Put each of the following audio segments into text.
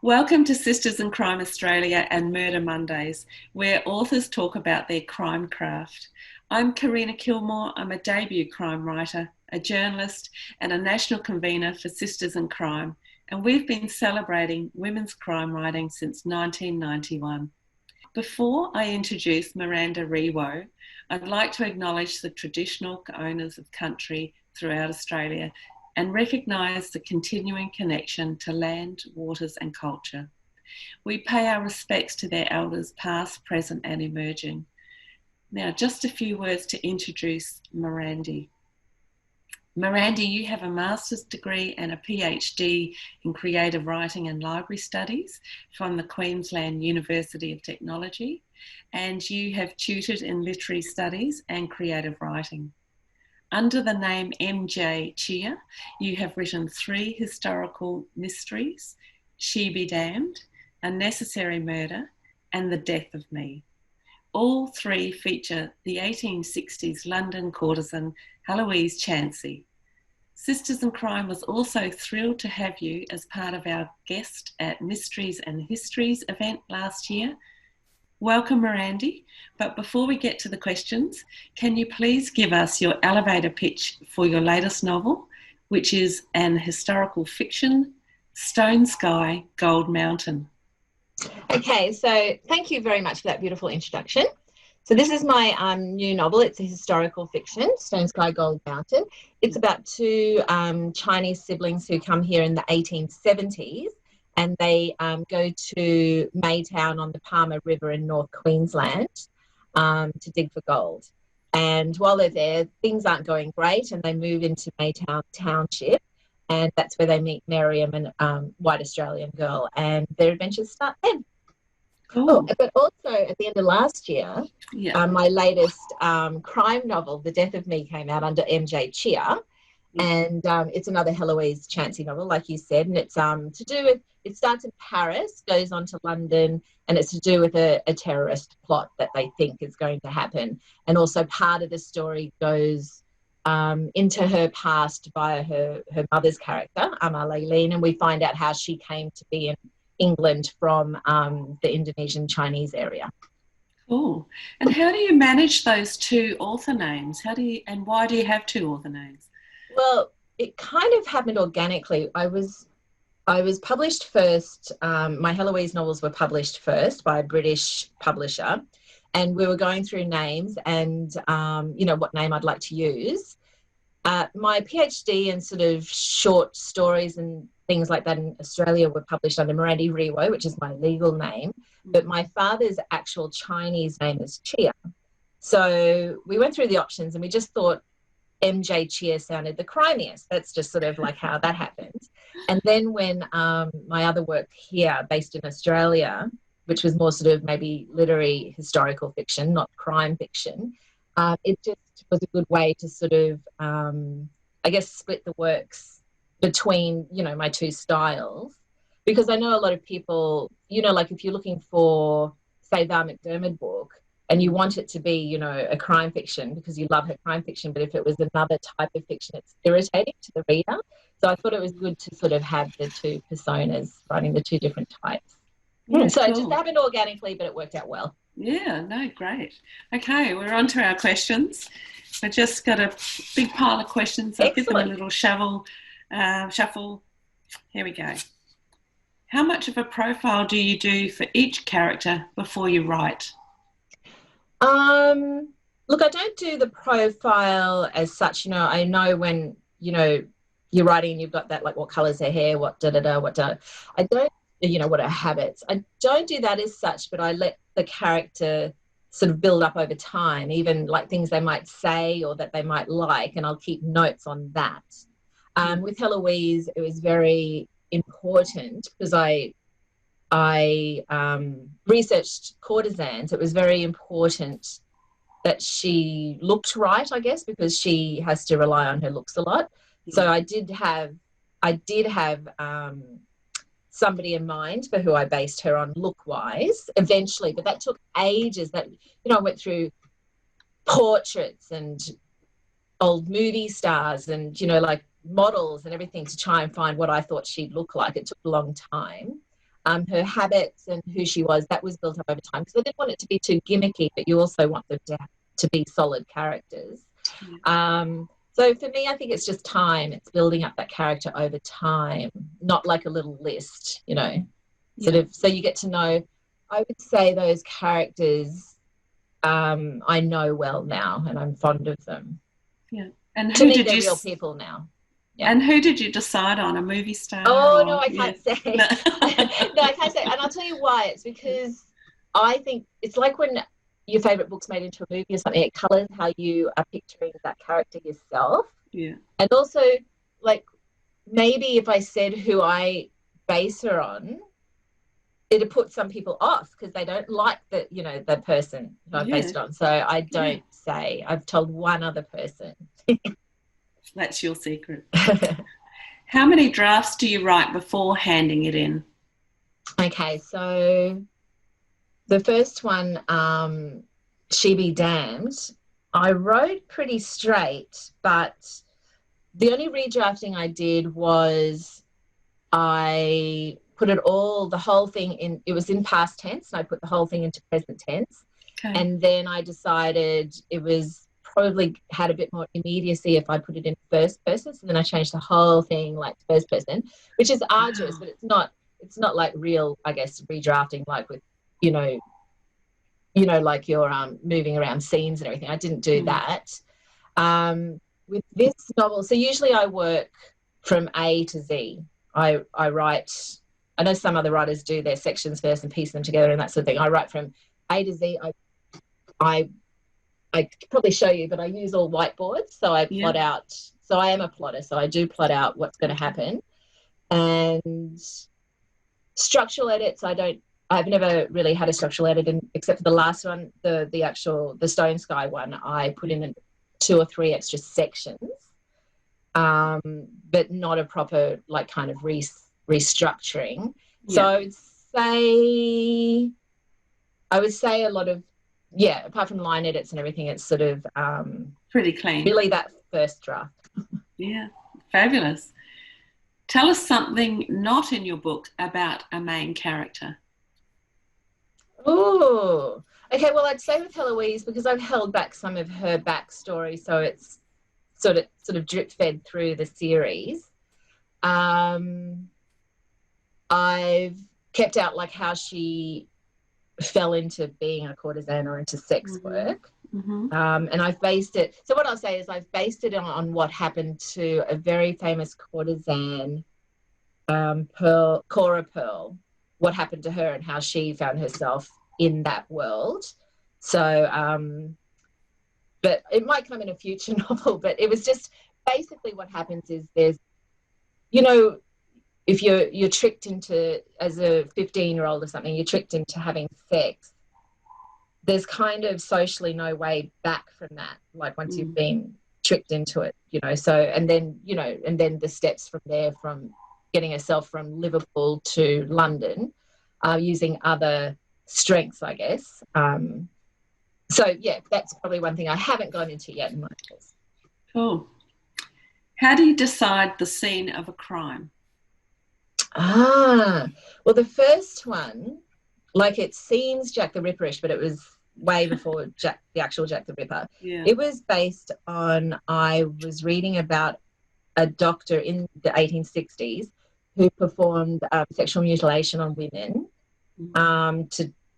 Welcome to Sisters in Crime Australia and Murder Mondays, where authors talk about their crime craft. I'm Karina Kilmore. I'm a debut crime writer, a journalist, and a national convener for Sisters in Crime, and we've been celebrating women's crime writing since 1991. Before I introduce Mirandi Riwoe, I'd like to acknowledge the traditional owners of country throughout Australia and recognise the continuing connection to land, waters and culture. We pay our respects to their elders past, present and emerging. Now, just a few words to introduce Mirandi. Mirandi, you have a master's degree and a PhD in creative writing and library studies from the Queensland University of Technology, and you have tutored in literary studies and creative writing. Under the name MJ Tjia, you have written 3 historical mysteries, She Be Damned, A Necessary Murder, and The Death of Me. All 3 feature the 1860s London courtesan Heloise Chancey. Sisters in Crime was also thrilled to have you as part of our guest at Mysteries and Histories event last year. Welcome, Mirandi. But before we get to the questions, can you please give us your elevator pitch for your latest novel, which is an historical fiction, Stone Sky, Gold Mountain? Okay, so thank you very much for that beautiful introduction. So this is my new novel. It's a historical fiction, Stone Sky, Gold Mountain. It's about 2 Chinese siblings who come here in the 1870s, and they go to Maytown on the Palmer River in North Queensland to dig for gold. And while they're there, things aren't going great, and they move into Maytown Township, and that's where they meet Miriam, and white Australian girl, and their adventures start then. Cool. Oh, but also at the end of last year, my latest crime novel, The Death of Me, came out under MJ Tjia. And it's another Heloise Chancey novel, like you said, and it's to do with, it starts in Paris, goes on to London, and it's to do with a terrorist plot that they think is going to happen. And also part of the story goes into her past via her mother's character, Leilene, and we find out how she came to be in England from the Indonesian Chinese area. Cool. And how do you manage those 2 author names? And why do you have 2 author names? Well, it kind of happened organically. I was published first. My Heloise novels were published first by a British publisher, and we were going through names and, what name I'd like to use. My PhD and sort of short stories and things like that in Australia were published under Mirandi Riwoe, which is my legal name, but my father's actual Chinese name is Tjia. So we went through the options and we just thought MJ Tjia sounded the crimiest. That's just sort of like how that happens. And then when my other work here, based in Australia, which was more sort of maybe literary historical fiction, not crime fiction, it just was a good way to sort of, split the works between, my 2 styles. Because I know a lot of people, like if you're looking for, say, Val McDermid book, and you want it to be, a crime fiction because you love her crime fiction, but if it was another type of fiction, it's irritating to the reader. So I thought it was good to sort of have the 2 personas writing the 2 different types. Yeah, so cool. It just happened organically, but it worked out well. Yeah, no, great. Okay, we're on to our questions. I just got a big pile of questions. I'll give them a little shuffle. Here we go. How much of a profile do you do for each character before you write? Look, I don't do the profile as such. I know when, you're writing and you've got that, like what colour's their hair, what da-da-da, what da. I don't, what are habits. I don't do that as such, but I let the character sort of build up over time, even like things they might say or that they might like, and I'll keep notes on that. With Heloise, it was very important because I researched courtesans. It was very important that she looked right, I guess, because she has to rely on her looks a lot. So I did have somebody in mind for who I based her on look-wise eventually, but that took ages. That, I went through portraits and old movie stars and, like models and everything to try and find what I thought she'd look like. It took a long time. her habits and who she was, that was built up over time, because I didn't want it to be too gimmicky, but you also want them to be solid characters. So for me, I think it's just time. It's building up that character over time, not like a little list, you know, sort of. So you get to know, I would say, those characters I know well now, and I'm fond of them. Yeah. And to me, they're real people now. Yeah. And who did you decide on? A movie star? Oh, no, I can't say. No. No, I can't say. And I'll tell you why. It's because I think it's like when your favourite book's made into a movie or something, it colours how you are picturing that character yourself. Yeah. And also, like, maybe if I said who I base her on, it'd put some people off because they don't like the, you know, the person who I based it on. So I don't say. I've told one other person. That's your secret. How many drafts do you write before handing it in? Okay, so the first one, She Be Damned, I wrote pretty straight, but the only redrafting I did was I put the whole thing in, it was in past tense, and I put the whole thing into present tense. Okay. And then I decided it was probably had a bit more immediacy if I put it in first person. So then I changed the whole thing like first person, which is arduous, but it's not like real, I guess, redrafting, like with, you know, like you're moving around scenes and everything. I didn't do that. With this novel, so usually I work from A to Z. I write, I know some other writers do their sections first and piece them together and that sort of thing. I write from A to Z. I could probably show you, but I use all whiteboards. So I plot out. So I am a plotter. So I do plot out what's going to happen. And structural edits, I've never really had a structural edit except for the last one, the Stone Sky one. I put in 2 or 3 extra sections, but not a proper like kind of restructuring. Yeah. So I would say a lot of, apart from line edits and everything, it's sort of pretty clean. Really that first draft. Yeah, fabulous. Tell us something not in your book about a main character. Oh, okay. Well, I'd say with Heloise, because I've held back some of her backstory, so it's sort of drip fed through the series. I've kept out like how she fell into being a courtesan or into sex work. And I've based it, so what I'll say is I've based it on what happened to a very famous courtesan, Cora Pearl, what happened to her and how she found herself in that world. So, but it might come in a future novel, but it was just basically what happens is there's, you know, if you're tricked into, as a 15-year-old or something, you're tricked into having sex, there's kind of socially no way back from that, like once you've been tricked into it, you know. So, and then, you know, and then the steps from there, from getting herself from Liverpool to London, using other strengths, I guess. So, yeah, that's probably one thing I haven't gone into yet in my course. Cool. How do you decide the scene of a crime? Well, the first one, like, it seems Jack the Ripperish, but it was way before the actual Jack the Ripper. Yeah. It was based on, I was reading about a doctor in the 1860s who performed sexual mutilation on women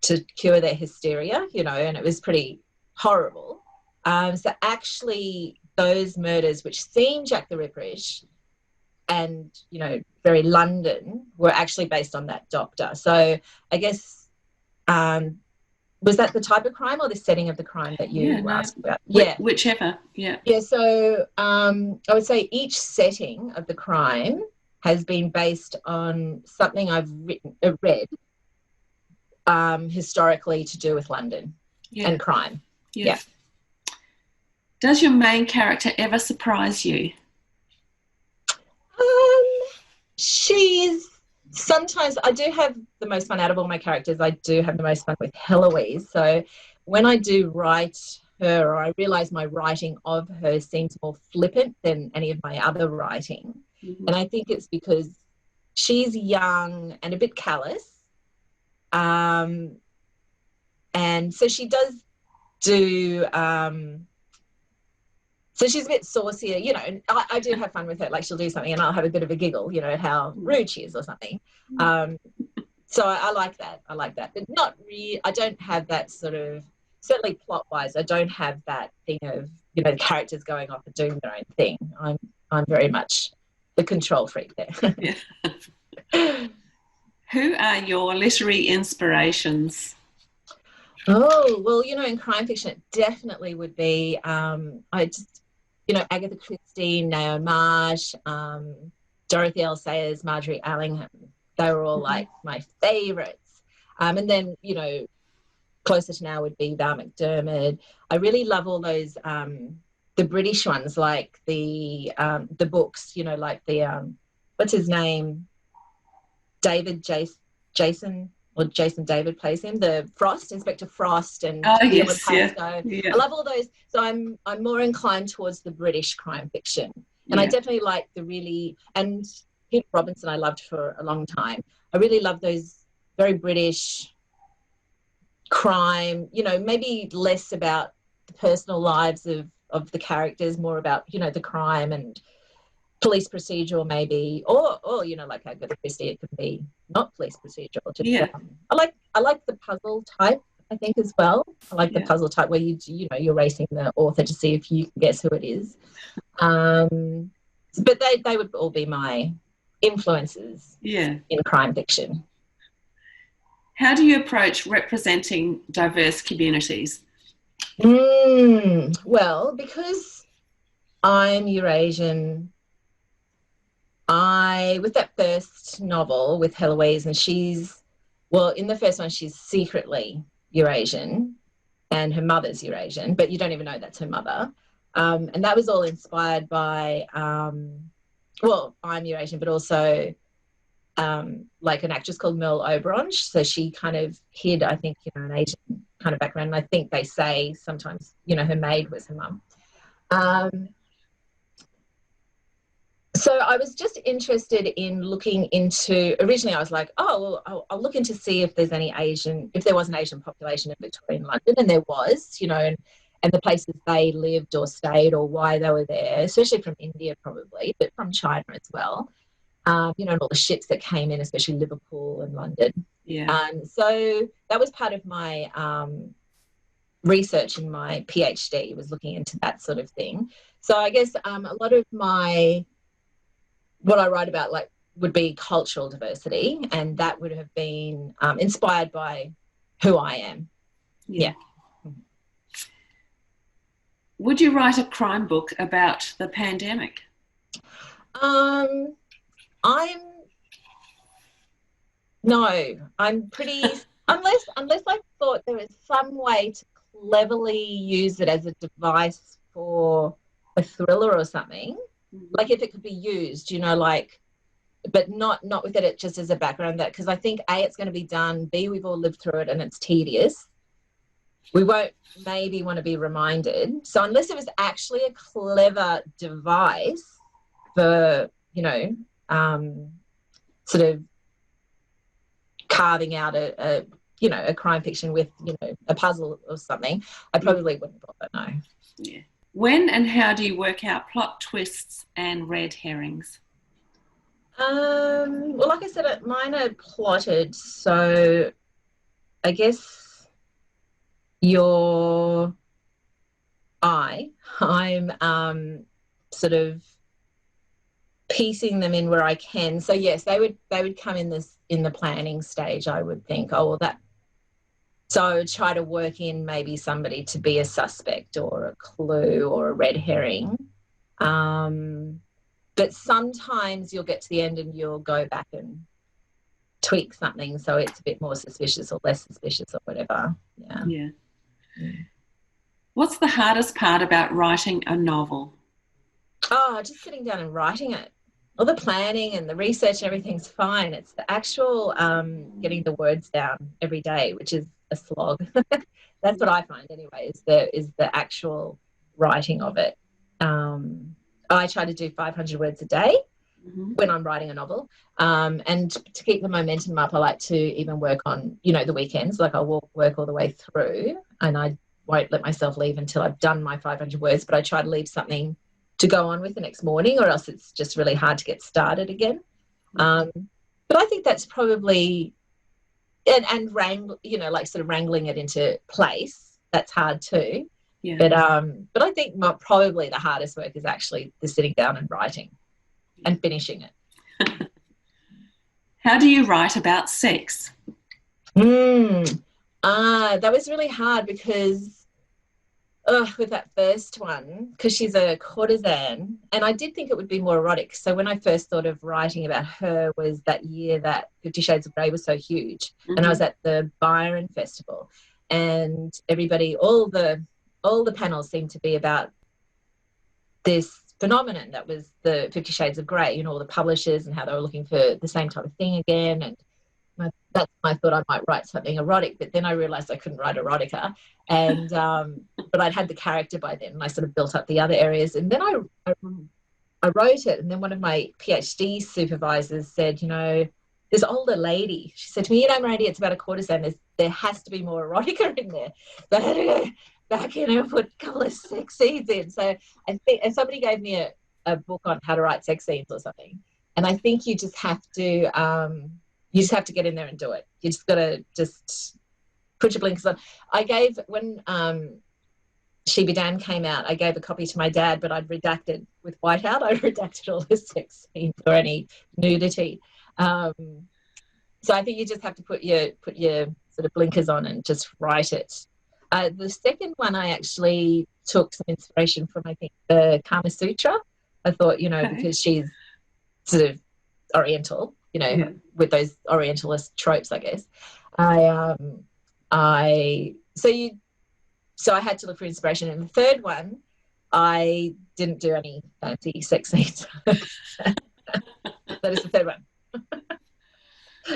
to cure their hysteria, you know, and it was pretty horrible. So actually those murders, which seem Jack the Ripperish and, you know, very London, were actually based on that doctor. So I guess, was that the type of crime or the setting of the crime that you asked about? Whichever, yeah. Yeah, so I would say each setting of the crime has been based on something I've read historically to do with London and crime. Yeah. Does your main character ever surprise you? Sometimes I do have the most fun out of all my characters. I do have the most fun with Heloise. So when I do write her, or I realise my writing of her seems more flippant than any of my other writing. And I think it's because she's young and a bit callous, And so she does do so she's a bit saucier, you know, and I do have fun with her. Like she'll do something and I'll have a bit of a giggle, you know, at how rude she is or something. So I like that. I like that. But not really, I don't have that sort of, certainly plot-wise, I don't have that thing of, you know, the characters going off and doing their own thing. I'm very much the control freak there. Yeah. Who are your literary inspirations? Oh, well, you know, in crime fiction, it definitely would be, you know, Agatha Christie, Naomi Marsh, Dorothy L. Sayers, Marjorie Allingham. They were all like my favourites. And then, you know, closer to now would be Val McDermid. I really love all those, the British ones, like the books, you know, like the, what's his name? Jason, or Jason David plays him, the Frost, Inspector Frost, and Yes, Pascoe. yeah. I love all those. So I'm more inclined towards the British crime fiction. And I definitely like the really, and Peter Robinson I loved for a long time. I really love those very British crime, you know, maybe less about the personal lives of the characters, more about, you know, the crime and police procedural maybe, or you know, like Agatha Christie, it could be not police procedural. Just, I like the puzzle type, I think, as well. I like the puzzle type where you know, you're racing the author to see if you can guess who it is. But they would all be my influences in crime fiction. How do you approach representing diverse communities? Well, because I'm Eurasian, with that first novel with Heloise, and in the first one, she's secretly Eurasian and her mother's Eurasian, but you don't even know that's her mother. And that was all inspired by, I'm Eurasian, but also like an actress called Merle Oberon. So she kind of hid, I think, you know, an Asian kind of background. And I think they say sometimes, you know, her maid was her mum. So I was just interested in looking into, originally I was like, oh, well, I'll look into see if there was an Asian population in Victorian London, and there was, you know, and the places they lived or stayed or why they were there, especially from India probably, but from China as well. You know, and all the ships that came in, especially Liverpool and London. So that was part of my research in my PhD, was looking into that sort of thing. So I guess a lot of what I write about would be cultural diversity, and that would have been inspired by who I am. Yeah. Would you write a crime book about the pandemic? I'm pretty unless I thought there was some way to cleverly use it as a device for a thriller or something. Like if it could be used, you know, like, but not with it just as a background, that because I think A, it's going to be done, B, we've all lived through it and it's tedious. We won't maybe want to be reminded. So unless it was actually a clever device for, you know, sort of carving out a crime fiction with, you know, a puzzle or something, I probably wouldn't bother, no. Yeah. When and how do you work out plot twists and red herrings? Well, like I said, mine are plotted, so I guess I'm sort of piecing them in where I can. So yes, they would come in the planning stage, I would think. Oh, well, that. So I would try to work in maybe somebody to be a suspect or a clue or a red herring. But sometimes you'll get to the end and you'll go back and tweak something so it's a bit more suspicious or less suspicious or whatever. Yeah. What's the hardest part about writing a novel? Oh, just sitting down and writing it. All the planning and the research and everything's fine. It's the actual getting the words down every day, which is a slog. That's what I find anyway, is the actual writing of it. I try to do 500 words a day. when I'm writing a novel. And to keep the momentum up, I like to even work on, the weekends. Like I'll work all the way through, and I won't let myself leave until I've done my 500 words, but I try to leave something to go on with the next morning, or else it's just really hard to get started again. But I think that's probably, and like sort of wrangling it into place, that's hard too. Yeah. But I think probably the hardest work is actually the sitting down and writing and finishing it. How do you write about sex? That was really hard because with that first one, because she's a courtesan, and I did think it would be more erotic. So when I first thought of writing about her was that year that 50 Shades of Grey was so huge, and I was at the Byron Festival, and everybody, all the panels seemed to be about this phenomenon that was the 50 Shades of Grey, all the publishers and how they were looking for the same type of thing again. And that's when I thought I might write something erotic, but then I realised I couldn't write erotica, and but I'd had the character by then, and I sort of built up the other areas. And then I wrote it, and then one of my PhD supervisors said, this older lady, she said to me, Mirandi, it's about a courtesan. There has to be more erotica in there. So I had to go back in and put a couple of sex scenes in. So I think, and somebody gave me a book on how to write sex scenes or something. And I think you just have to get in there and do it. You just got to just put your blinkers on. When She Be Damned came out, I gave a copy to my dad, but I'd redacted with whiteout. I redacted all the sex scenes or any nudity. So I think you just have to put your sort of blinkers on and just write it. The second one, I actually took some inspiration from, I think, the Kama Sutra. I thought, because she's sort of Oriental, with those Orientalist tropes, I guess. So I had to look for inspiration. And the third one, I didn't do any fancy sex scenes. That is the third one.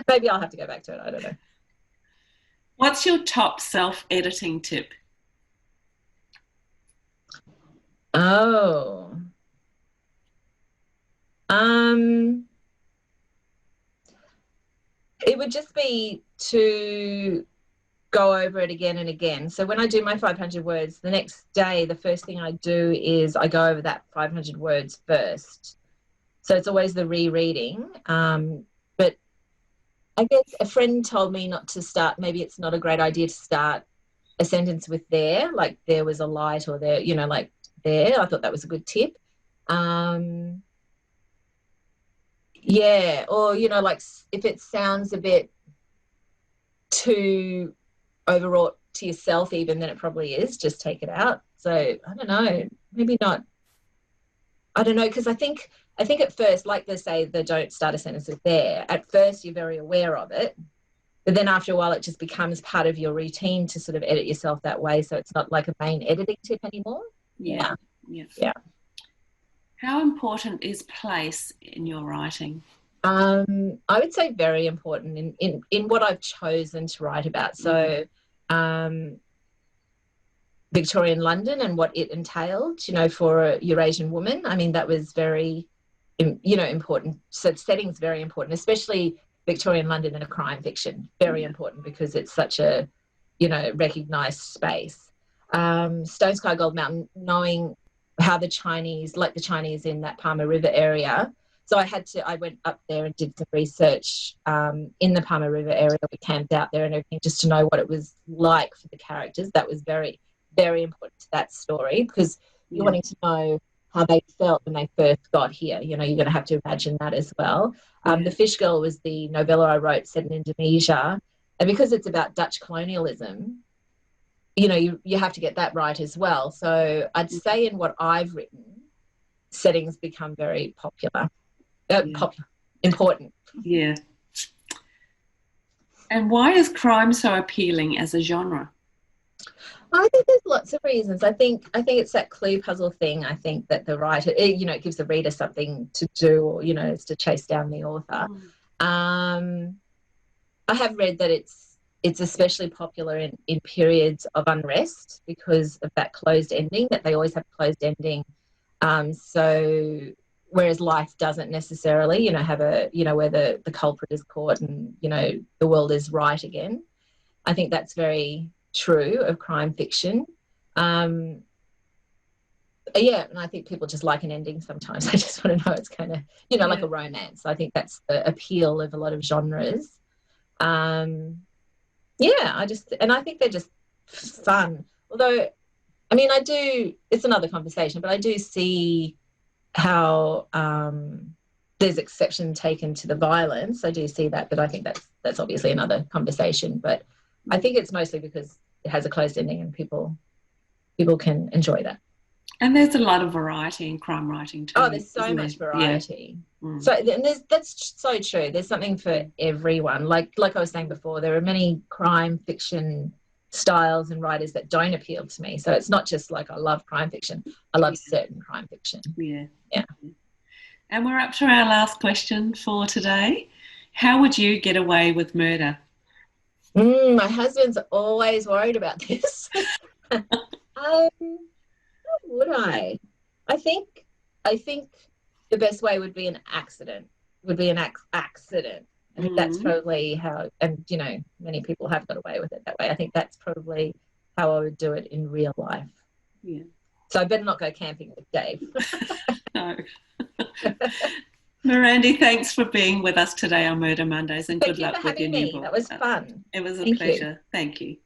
Maybe I'll have to go back to it. I don't know. What's your top self-editing tip? Oh. It would just be to go over it again and again. So when I do my 500 words, the next day, the first thing I do is I go over that 500 words first. So it's always the rereading. But I guess a friend told me not to start, maybe it's not a great idea to start a sentence with there, like there was a light, or there, like there. I thought that was a good tip. Yeah, or, like if it sounds a bit too overwrought to yourself even, then it probably is, just take it out. So I don't know, maybe not. I don't know, because I think at first, like they say, they don't start a sentence with there. At first, you're very aware of it, but then after a while, it just becomes part of your routine to sort of edit yourself that way. So it's not like a main editing tip anymore. Yeah. How important is place in your writing? I would say very important in what I've chosen to write about. So Victorian London and what it entailed, for a Eurasian woman. I mean, that was very, important. So setting's very important, especially Victorian London in a crime fiction. Very important because it's such a, recognised space. Stone Sky Gold Mountain, knowing how the Chinese in that Palmer River area. So I went up there and did some research in the Palmer River area. We camped out there and everything just to know what it was like for the characters. That was very, very important to that story, because you're wanting to know how they felt when they first got here. You're going to have to imagine that as well. The Fish Girl was the novella I wrote set in Indonesia. And because it's about Dutch colonialism, you have to get that right as well. So I'd say in what I've written, settings become very popular. Important. Yeah. And why is crime so appealing as a genre? I think there's lots of reasons. I think it's that clue puzzle thing. I think that the writer, it gives the reader something to do, or, it's to chase down the author. I have read that it's especially popular in periods of unrest because of that closed ending, that they always have a closed ending. So whereas life doesn't necessarily, you know, have a, you know, where the culprit is caught and, you know, the world is right again. I think that's very true of crime fiction. Yeah, and I think people just like an ending sometimes. I just want to know it's going to, you know, like a romance. I think that's the appeal of a lot of genres. Yeah, I think they're just fun. Although, I mean, it's another conversation, but I do see how there's exception taken to the violence. I do see that, but I think that's obviously another conversation. But I think it's mostly because it has a closed ending and people can enjoy that. And there's a lot of variety in crime writing too. Oh, there's so much variety. Yeah. So that's so true. There's something for everyone. Like I was saying before, there are many crime fiction styles and writers that don't appeal to me. So it's not just like I love crime fiction. I love certain crime fiction. Yeah. Yeah. And we're up to our last question for today. How would you get away with murder? My husband's always worried about this. How would I? I think the best way would be an accident. Accident. I think that's probably how, and you know, many people have got away with it that way. I think that's probably how I would do it in real life. Yeah. So I better not go camping with Dave. No. Mirandi, thanks for being with us today on Murder Mondays, and good luck with your new book. That was fun. It was a pleasure. Thank you.